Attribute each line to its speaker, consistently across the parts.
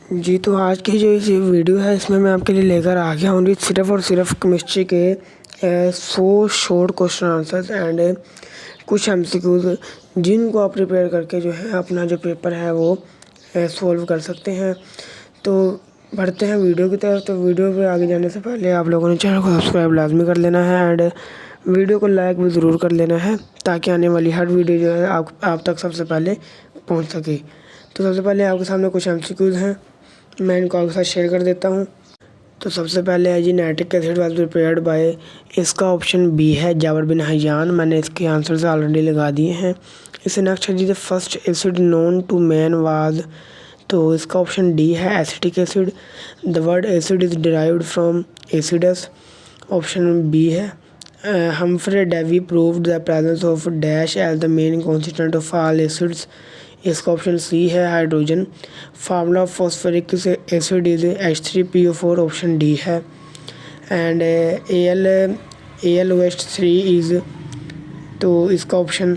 Speaker 1: जी, तो आज की जो ये वीडियो है इसमें मैं आपके लिए लेकर आ गया हूँ सिर्फ़ और सिर्फ केमिस्ट्री के 100 शॉर्ट क्वेश्चन आंसर्स एंड कुछ एमसीक्यूज़ जिनको आप प्रिपेयर करके जो है अपना जो पेपर है वो सॉल्व कर सकते हैं। तो बढ़ते हैं वीडियो की तरफ। तो वीडियो पे आगे जाने से पहले आप लोगों ने चैनल को सब्सक्राइब लाज़मी कर लेना है एंड वीडियो को लाइक भी ज़रूर कर लेना है ताकि आने वाली हर वीडियो जो है आप तक सबसे पहले पहुँच सके। तो सबसे पहले आपके सामने कुछ एमसीक्यूज़ हैं, मैं इनको आपके साथ शेयर कर देता हूँ। तो सबसे पहले है जी, nitric acid was prepared by, इसका ऑप्शन बी है जाबर बिन हैयान। मैंने इसके आंसर से ऑलरेडी लगा दिए हैं। इससे नेक्स्ट है जी, the first acid known to man was, तो इसका ऑप्शन डी है acetic acid. The word acid is derived from acidus, option B है। Humphry Davy proved the presence of dash as the main constituent of all acids, इसका option C है hydrogen. Formula of phosphoric acid is H3PO4, option D है। And AlOH3 is, तो इसका option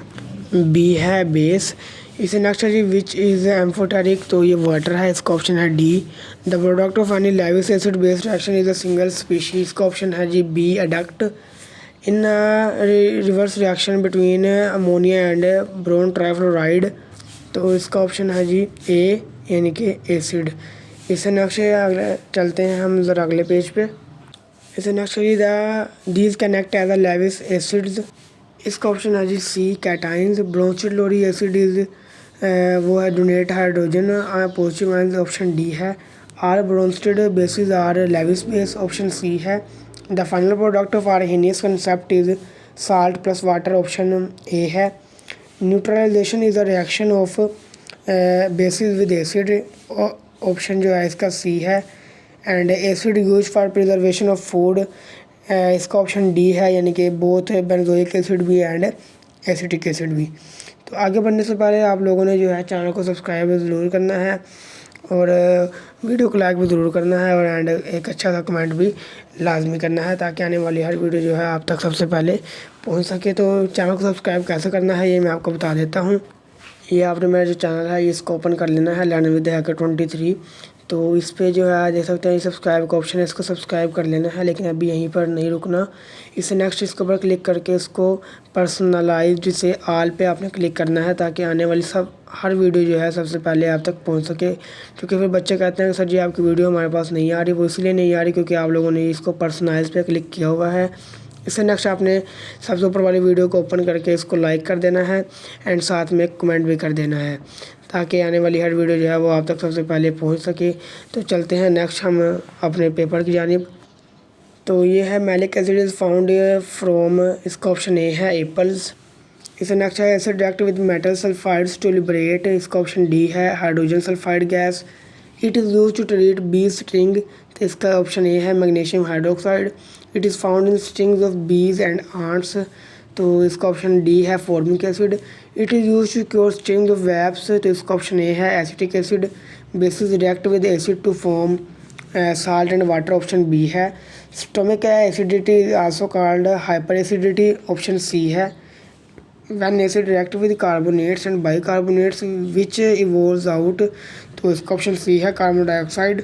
Speaker 1: B है base. इसे next है जी, which is amphoteric, तो ये वाटर है, इसका ऑप्शन है D. The product of any Lewis acid base reaction is a single species, इसका ऑप्शन है जी B adduct. In reverse reaction between ammonia and boron trifluoride, तो इसका ऑप्शन है जी ए यानी कि एसिड। इससे नेक्स्ट अगले चलते हैं हम ज़रा अगले पेज पे। इससे नेक्स्ट है these can act as a Lewis acids, इसका ऑप्शन है जी C cations. Bronsted Lowry acid is वो है donate hydrogen, positive ions, option D है। Are Bronsted bases are Lewis base, option C है। The final product of Arrhenius concept is salt plus water, option A है। Neutralisation is a reaction of bases with acid, option जो है इसका C है। And acid use for preservation of food, इसका option D है, यानी कि both benzoic acid भी एंड एसिटिक एसिड भी। तो आगे बढ़ने से पहले आप लोगों ने जो है चैनल को सब्सक्राइब ज़रूर करना है और वीडियो को लाइक भी ज़रूर करना है और एंड एक अच्छा सा कमेंट भी लाजमी करना है ताकि आने वाली हर वीडियो जो है आप तक सबसे पहले पहुंच सके। तो चैनल को सब्सक्राइब कैसे करना है ये मैं आपको बता देता हूं। ये आपने मेरा जो चैनल है इसको ओपन कर लेना है, लर्न विद हैकर 23। तो इस पे जो है देख सकते हैं ये सब्सक्राइब का ऑप्शन है, इसको सब्सक्राइब कर लेना है, लेकिन अभी यहीं पर नहीं रुकना। इससे नेक्स्ट इसके ऊपर क्लिक करके इसको पर्सनलाइज्ड से आल पे आपने क्लिक करना है ताकि आने वाली हर वीडियो जो है सबसे पहले आप तक पहुंच सके। क्योंकि फिर बच्चे कहते हैं कि सर जी आपकी वीडियो हमारे पास नहीं आ रही, वो इसलिए नहीं आ रही क्योंकि आप लोगों ने इसको पर्सनलाइज पे क्लिक किया हुआ है। इससे नेक्स्ट आपने सबसे ऊपर वाली वीडियो को ओपन करके इसको लाइक कर देना है एंड साथ में कमेंट भी कर देना है ताकि आने वाली हर वीडियो जो है वो आप तक सबसे पहले पहुंच सके। तो चलते हैं नेक्स्ट हम अपने पेपर की जानिब। तो ये है malic acid is found from, इसका ऑप्शन ए है एप्पल्स। इससे नेक्स्ट है acid react with metal sulphides to liberate, इसका ऑप्शन डी है hydrogen sulphide gas. It is use to treat bee sting, तो इसका ऑप्शन ए है magnesium hydroxide. It is found in stings of bees and ants, तो इसका option D है formic acid. It is use to cure stings of wasps, तो इसका option A है acetic acid. Bases react with acid to form salt and water, option B है। Stomach acidity also called hyper acidity, option C है। when acid react with carbonates and bicarbonates which evolves out, तो इसका option C है carbon dioxide.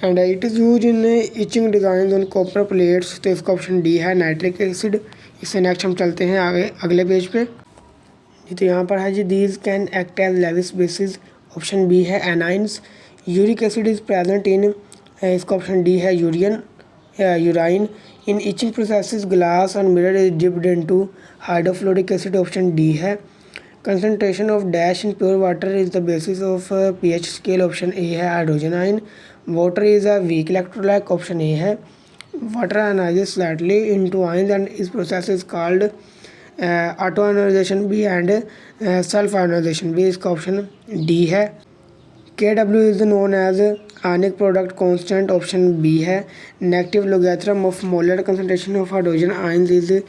Speaker 1: And it is use in etching design on copper plates, तो इसका option D है nitric acid. इससे next हम चलते हैं आगे अगले पेज पे। जी, तो यहाँ पर है जी these can act as Lewis bases, option B है anions. Uric acid is present in, इसका ऑप्शन डी है urine. In etching process glass और mirror is dipped into hydrofluoric acid, option D है। Concentration of dash in pure water is the basis of pH scale, option A है hydrogen ion. Water is a weak electrolyte, option A है। Water ionises slightly into ions and इस process is called auto ionisation B and self ionisation B, इसका option D है। KW is known as ionic product constant, option B है। Negative logarithm of molar concentration of hydrogen ions is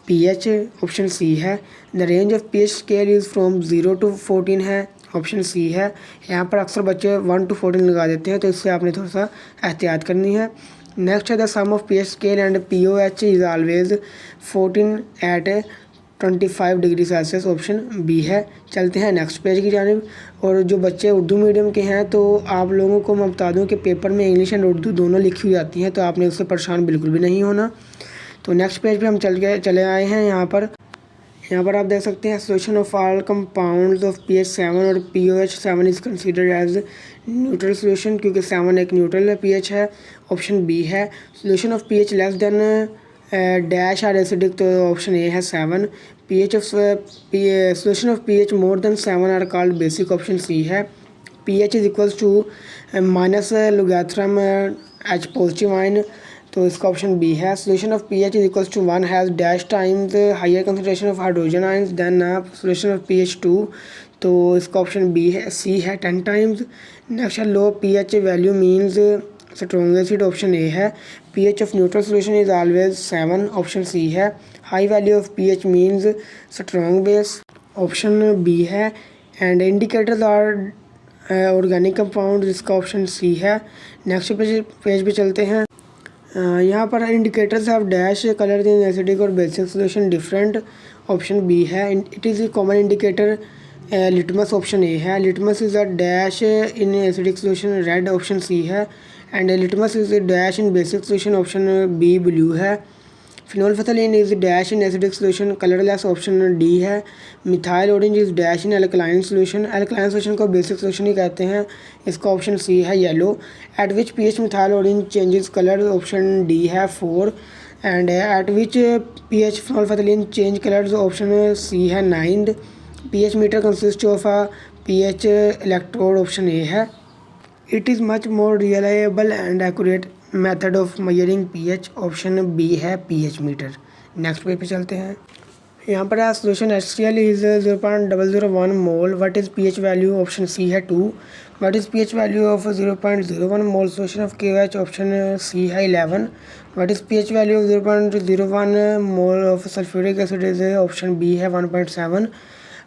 Speaker 1: pH, option C है। The range of pH scale is from 0 to 14 है, option C है। यहाँ पर अक्सर बच्चे 1 to 14 लगा देते हैं, तो इससे आपने थोड़ा सा एहतियात करनी है। नेक्स्ट है the sum of pH scale and POH is always 14 at 25 degree Celsius option B है। चलते हैं नेक्स्ट पेज की जानिब। और जो बच्चे उर्दू मीडियम के हैं तो आप लोगों को मैं बता दूं कि पेपर में इंग्लिश एंड उर्दू दोनों लिखी हुई आती हैं, तो आपने उससे परेशान बिल्कुल भी नहीं होना। तो नेक्स्ट पेज पे हम चले आए हैं। यहाँ पर आप देख सकते हैं solution of all compounds of pH 7 और pOH 7 is considered as neutral solution, क्योंकि 7 एक न्यूट्रल pH है। ऑप्शन बी है। Solution of pH less than dash are acidic, तो ऑप्शन ए है 7। Solution of pH more than 7 are called basic, option C है। pH is equals to minus logarithm H positive ion, तो इसका option B है। Solution of pH is equals to 1 has dash times higher concentration of hydrogen ions than solution of pH 2, तो इसका option B है, C है 10 times. Next low pH value means strongest, option A है। pH of neutral solution is always 7, option C है। High value of pH means strong base, option B है। And indicators are organic compound, इसका option C है। Next page पे चलते हैं। यहाँ पर indicators have dash colour in acidic और basic solution different, option B है। It is a common indicator litmus, option A है। Litmus is a dash in acidic solution red, option C है। And litmus is a dash in basic solution, option B blue है। Phenolphthalein is dash in acidic solution colourless, option D है। Methyl orange is dash in alkaline solution, alkaline solution को basic solution ही कहते हैं, इसका option C है yellow. At which pH methyl orange changes colour, option D है 4। And at which pH phenolphthalein change colours, option C है 9। pH meter consist of a pH electrode, option A है। It is much more reliable and accurate method of measuring pH, option B है pH meter. Next page पे चलते हैं। यहाँ पर है solution HCl is 0.001 mole, what is pH value, option C है 2। What is pH value of 0.01 mole solution of KOH, option C है 11। What is pH value of 0.01 mole of sulphuric acid is, option B है 1.7।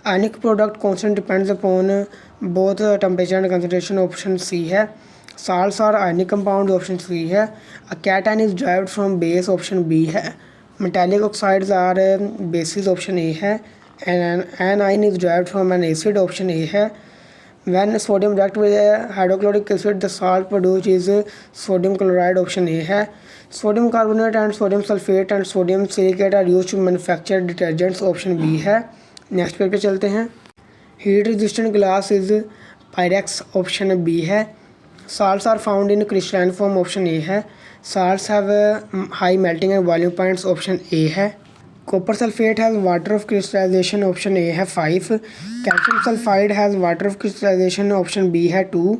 Speaker 1: Ionic product constant depends upon both temperature and concentration, option C है। Salts are ionic compound, option C है। A cation is derived from base, option B है। Metallic oxides are bases, option A है। Anion is derived from an acid, option A है। When sodium react with hydrochloric acid the salt produce is sodium chloride, option A है। Sodium carbonate and sodium sulphate and sodium silicate are used to manufacture detergents, option B है। Next page पे चलते हैं। Heat resistant glass is Pyrex, option B है। Salts are found in crystalline form, option A है। Salts have high melting and boiling points, option A है। Copper sulphate has water of crystallisation, option A है 5। Calcium sulphide has water of crystallisation, option B है 2।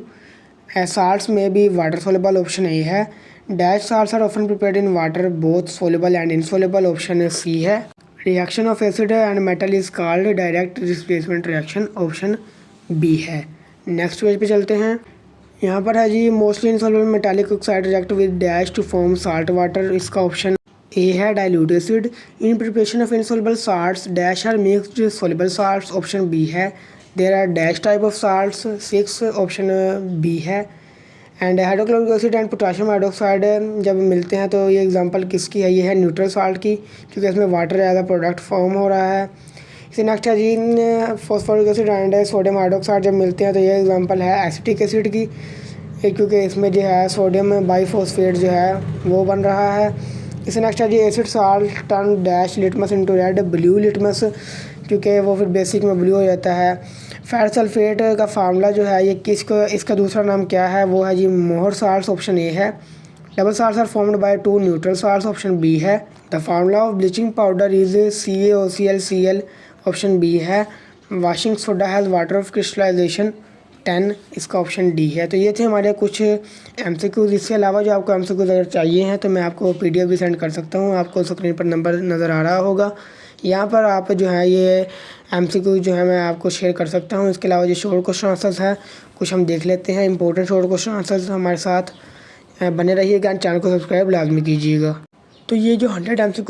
Speaker 1: Salts may be water soluble, option A है। Dash salts are often prepared in water both soluble and insoluble, option C है। Reaction of acid and metal is called direct displacement reaction, option B है। Next page पे चलते हैं। यहाँ पर है जी mostly insoluble metallic oxide react with dash to form salt water, इसका ऑप्शन ए है dilute acid. In preparation of insoluble salts dash are mixed soluble salts, option B है। There are dash type of salts 6, option B है। And hydrochloric acid and potassium hydroxide जब मिलते हैं तो ये example किसकी है, ये है न्यूट्रल साल्ट की, क्योंकि इसमें water as a product form हो रहा है। इसे नेक्स्ट है जी phosphoric acid and sodium hydroxide जब मिलते हैं तो ये एग्जांपल है एसिटिक एसिड की, क्योंकि इसमें जो है सोडियम बाईफॉस्फेट जो है वो बन रहा है। इसे नेक्स्ट है जी acid salt turn dash litmus into red blue litmus, क्योंकि वो फिर बेसिक में ब्लू हो जाता है। फेरस सल्फेट का फार्मूला जो है ये किसको, इसका दूसरा नाम क्या है, वो है जी मोहर साल्ट्स, ऑप्शन ए है। Double salts are formed by 2 neutral salts, option B है। The formula of bleaching powder is CaOClCl, option B है। Washing soda has water of crystallisation 10, इसका ऑप्शन डी है। तो ये थे हमारे कुछ MCQs। इसके अलावा जो आपको MCQs अगर चाहिए हैं तो मैं आपको PDF भी सेंड कर सकता हूँ, आपको स्क्रीन पर नंबर नज़र आ रहा होगा। यहाँ पर आप जो है ये MCQ जो है मैं आपको शेयर कर सकता हूँ। इसके अलावा जो शॉर्ट क्वेश्चन आंसर्स है कुछ हम देख लेते हैं। इंपॉर्टेंट शॉर्ट क्वेश्चन आंसर्स हमारे साथ बने रहिएगा, चैनल को सब्सक्राइब लाजमी कीजिएगा। तो ये जो 100 MCQ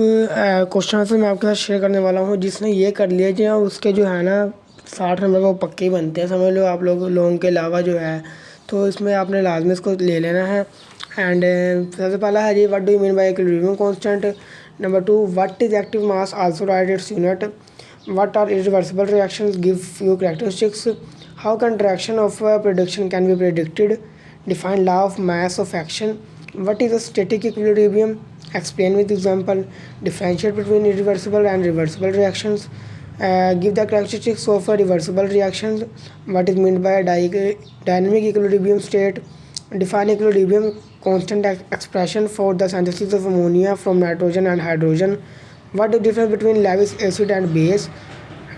Speaker 1: क्वेश्चन आंसर मैं आपके साथ शेयर करने वाला हूँ, जिसने ये कर लिया जो उसके जो है ना 60 नंबर वो पक्के ही बनते हैं, समझ लो आप लोगों के अलावा जो है। तो इसमें आपने लाजमी इसको ले लेना है। एंड सबसे पहला है जी what do you mean by equilibrium constant. Number 2 what is active mass also write its unit. What are irreversible reactions? Give few characteristics. How can reaction of prediction can be predicted? Define law of mass of action. What is a static equilibrium? Explain with example. Differentiate between irreversible and reversible reactions. Give the characteristics of reversible reactions. What is meant by dynamic equilibrium state? Define equilibrium constant expression for the synthesis of ammonia from nitrogen and hydrogen. What is the difference between Lewis acid and base?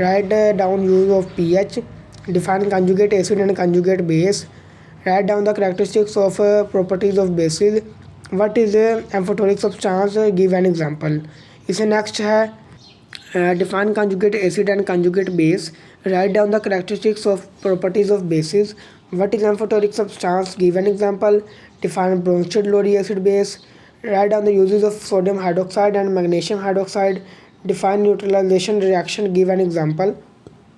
Speaker 1: Write down use of pH. Define conjugate acid and conjugate base. Write down the characteristics of properties of bases. What is a amphoteric substance? Give an example. इसे next है define conjugate acid and conjugate base. Write down the characteristics of properties of bases. What is amphoteric substance? Give an example. Define Bronsted Lowry acid base. Write down the uses of sodium hydroxide and magnesium hydroxide. Define neutralization reaction. Give an example.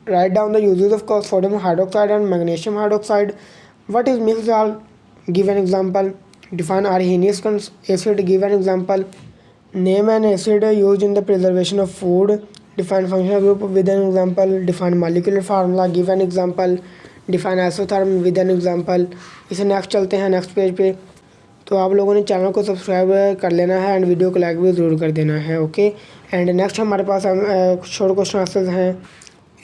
Speaker 1: Write down the uses of sodium hydroxide and magnesium hydroxide. What is mixed salt? Give an example. Define Arrhenius acid. Give an example. Name an acid used in the preservation of food. Define functional group with an example. Define molecular formula. Give an example. Define isotherm with an example. इसे next चलते हैं next page पे। तो आप लोगों ने channel को subscribe कर लेना है एंड वीडियो को लाइक भी ज़रूर कर देना है, ओके। एंड नेक्स्ट हमारे पास शॉर्ट क्वेश्चन आंसर्स हैं।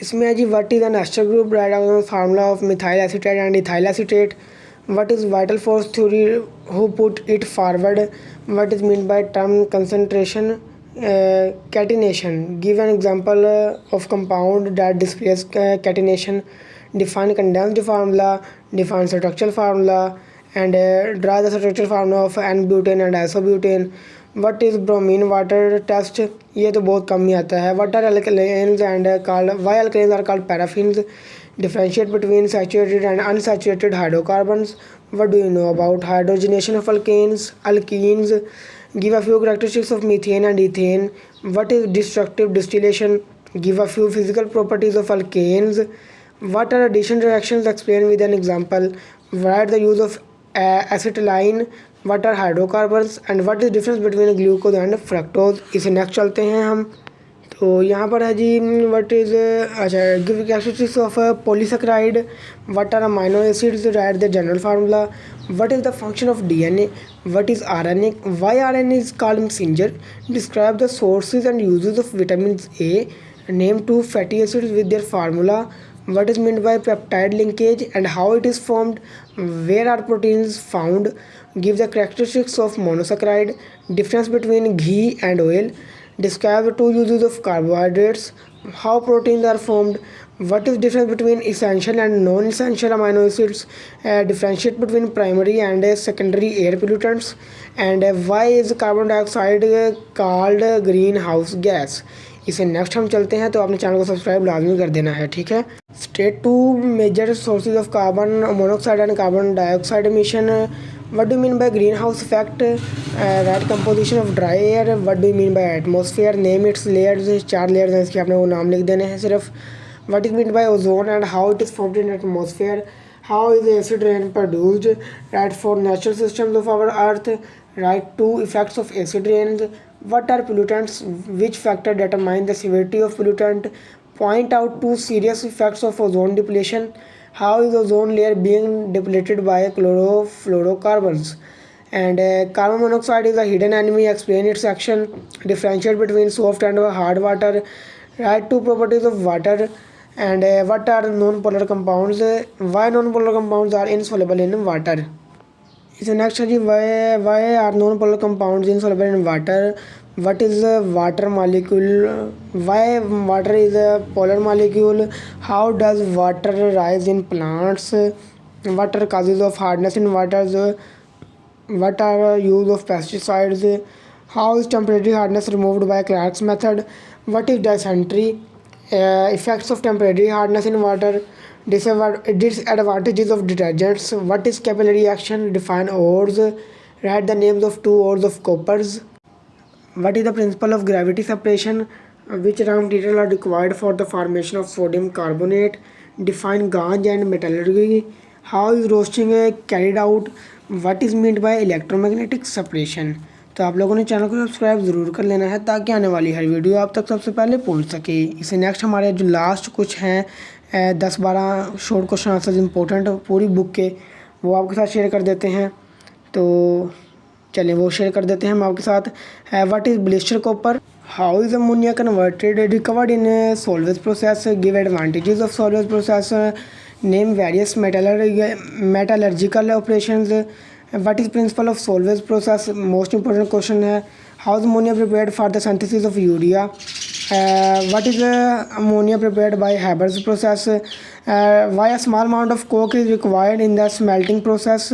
Speaker 1: इसमें है जी what is an ester group? Write down formula of methyl acetate and ethyl acetate. What is vital force theory? Who put it forward? What is meant by term concentration? Catenation. Give an example of compound that displays catenation. Define condensed formula. Define structural formula and draw the structural formula of N-butane and isobutane. What is bromine water test? ये तो बहुत कम ही आता है। What are alkanes and why alkanes are called paraffins? Differentiate between saturated and unsaturated hydrocarbons. What do you know about hydrogenation of alkenes? Give a few characteristics of methane and ethane. What is destructive distillation? Give a few physical properties of alkanes. What are addition reactions? Explain with an example. Write the use of acetylene. What are hydrocarbons and what is difference between glucose and fructose? इसे next चलते हैं हम। तो यहाँ पर है जी what is अच्छा give characteristics of polysaccharide. What are amino acids? Write the general formula. What is the function of DNA? What is RNA? Why RNA is called messenger? Describe the sources and uses of vitamin A. Name 2 fatty acids with their formula. What is meant by peptide linkage and how it is formed? Where are proteins found? Give the characteristics of monosaccharide. Difference between ghee and oil. Describe the two uses of carbohydrates. How proteins are formed? What is difference between essential and non-essential amino acids? Differentiate between primary and secondary air pollutants. And why is carbon dioxide called greenhouse gas? इसे next हम चलते हैं। तो आपने channel को subscribe लाजमी कर देना है, ठीक है। State 2 major sources of carbon monoxide and carbon dioxide emission. What do mean by greenhouse effect? Write composition of dry air. What do mean by atmosphere? Name its layers. 4 layers हैं, इसके आपने वो नाम लिख देने हैं सिर्फ। What is mean by ozone and how it is formed in atmosphere? How is acid rain produced? Write 4 natural systems of our earth. Right 2 effects of acid rains. What are pollutants? Which factor determine the severity of pollutant? Point out 2 serious effects of ozone depletion. How is ozone layer being depleted by chlorofluorocarbons? And carbon monoxide is a hidden enemy. Explain its action. Differentiate between soft and hard water. Write 2 properties of water. And what are non-polar compounds? Why non-polar compounds are insoluble in water? So next है जी why are non-polar compounds insoluble in water? What is a water molecule? Why water is a polar molecule? How does water rise in plants? What are causes of hardness in water? What are use of pesticides? How is temporary hardness removed by Clark's method? What is dysentery? Effects of temporary hardness in water. Disadvantages of detergents. What is capillary action? Define ores. Write the names of 2 ores of coppers. What is the principle of gravity separation? Which raw materials are required for the formation of sodium carbonate? Define ganj and metallurgy. How is roasting carried out? What is meant by electromagnetic separation? तो आप लोगों ने channel को subscribe ज़रूर कर लेना है ताकि आने वाली हर वीडियो आप तक सबसे पहले पहुंच सके। इससे नेक्स्ट हमारे जो लास्ट कुछ हैं 10-12 शॉर्ट क्वेश्चन आंसर्स इंपॉर्टेंट पूरी बुक के, वो आपके साथ शेयर कर देते हैं। तो चलिए वो शेयर कर देते हैं हम आपके साथ। What is blister copper, how is ammonia converted recovered in Solvay process, give advantages of Solvay process, name various metallurgical operations, what is principle of Solvay process, most important question है। How is ammonia prepared for the synthesis of urea, what is ammonia prepared by Haber's process, why a small amount of coke is required in the smelting process,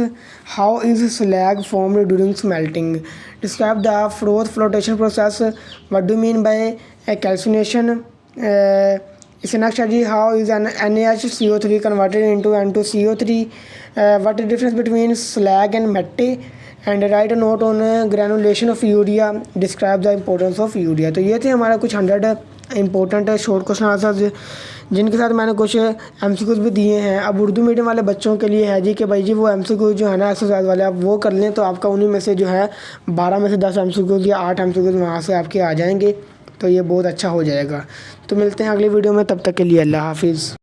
Speaker 1: how is slag formed during smelting, describe the froth flotation process, what do you mean by calcination, is an strategy, how is an NaHCO3 converted into N2CO3, what is the difference between slag and mette, and right note on granulation of urea, describe the importance of urea. तो ये थे हमारा कुछ 100 important short question answers जिनके साथ मैंने कुछ MCQs भी दिए हैं। अब उर्दू मीडियम वाले बच्चों के लिए है जी कि भाई जी वो एमसीक्यूज जो है ना एक्सरसाइज वाले आप वो कर लें, तो आपका उन्हीं में से जो है 12 में से 10 एमसीक्यूज या 8 एमसीक्यूज वहाँ से आपके आ जाएंगे, तो ये बहुत अच्छा हो जाएगा। तो मिलते हैं अगली वीडियो में, तब तक के लिए अल्लाह हाफिज़।